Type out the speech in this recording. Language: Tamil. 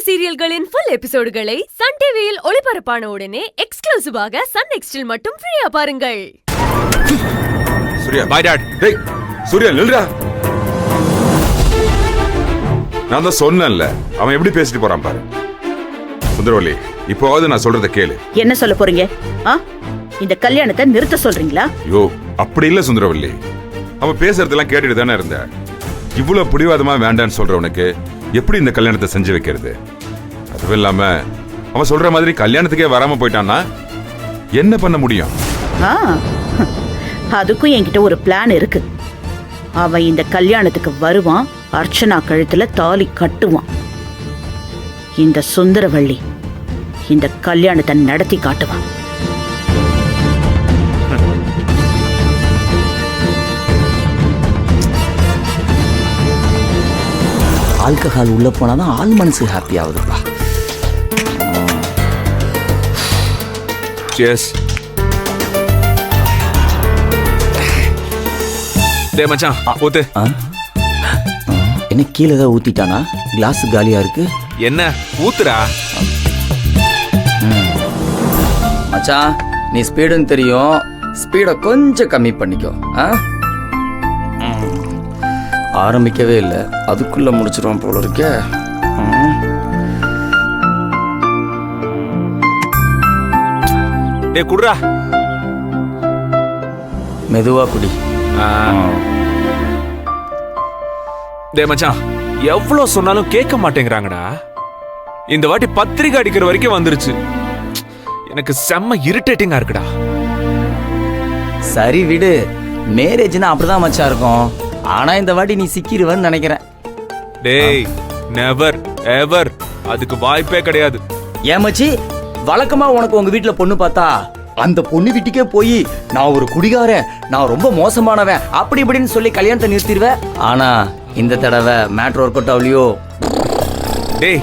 சீரியல்களின் ஃபுல் எபிசோடுகளை சன் டிவியில் ஒளிபரப்பான உடனே எக்ஸ்க்ளூசிவாக சன் நெக்ஸ்டில் மட்டும் ஃப்ரீயா பாருங்கள். சூர்யா, பை டாட். டேய் சூர்யா, நில்லுடா. நான் தான் சொன்னேன்ல, அவன் எப்படி பேசிட்டு போறான் பாரு. சுந்தரவல்லி, இப்போவாவது நான் சொல்றத கேளு. என்ன சொல்ல போறீங்க? இந்த கல்யாணத்தை நிறுத்த சொல்றீங்களா? யோ, அப்படி இல்ல சுந்தரவல்லி. அவன் பேசுறதெல்லாம் கேட்டுட்டு தானே இருந்த. இவ்வளவு பிடிவாதமா வேண்டான்னு சொல்றவனுக்கு எப்படி இந்த கல்யாணத்தை செஞ்சு வைக்கிறது? அதுவும் இல்லாம அவன் சொல்ற மாதிரி கல்யாணத்துக்கே வராம போயிட்டான்னா என்ன பண்ண முடியும்? அதுக்கும் என்கிட்ட ஒரு பிளான் இருக்கு. அவன் இந்த கல்யாணத்துக்கு வருவான், அர்ச்சனா கழுத்துல தாலி கட்டுவான். இந்த சுந்தரவள்ளி இந்த கல்யாணத்தை நடத்தி காட்டுவான். ஆல்கஹால் உள்ள போனாதான் ஆள் மனசு ஹாப்பி ஆகுதுப்பா. Cheers. டேய் மச்சான், ஊத்து. என்ன கீழே தான் ஊத்திட்டானா? கிளாஸ் காலியா இருக்கு. என்ன ஊத்துறா? மச்சான், நீ ஸ்பீடுன்னு தெரியும், ஸ்பீடை கொஞ்சம் கம்மி பண்ணிக்கோ. ஆரம்பிக்கவே இல்லை, அதுக்குள்ள முடிச்சிருவோம் போல இருக்கே. டேய் குடுறா. மெதுவா குடி. டேய் மச்சான், எவ்வளவு சொன்னாலும் கேட்க மாட்டேங்கிறாங்கடா. இந்த வாட்டி பத்திரிக்கை அடிக்கிற வரைக்கும் வந்துருச்சு. எனக்கு செம்ம இரிட்டேட்டிங்கா இருக்குடா. சரி விடு, மேரேஜ்னா அப்படிதான் மச்சான் இருக்கும். ஆனா இந்த வாட்டி நீ சிக்கிடுவன்னு நினைக்கிறேன். டேய், நெவர் எவர், அதுக்கு வாய்ப்பே கிடையாது. ஏன் மச்சி, வழக்கமா உனக்கு உங்க வீட்டுல பொண்ணு பார்த்தா அந்த பொண்ணு வீட்டுக்கே போய் நான் ஒரு குடிகாரன், நான் ரொம்ப மோசமானவன் அப்படி இப்படின்னு சொல்லி கல்யாணத்தை நிறுத்திடுவேன். ஆனா இந்த தடவை மேட்ரு ஒர்க் அவுட் ஆகலையோ. டேய்,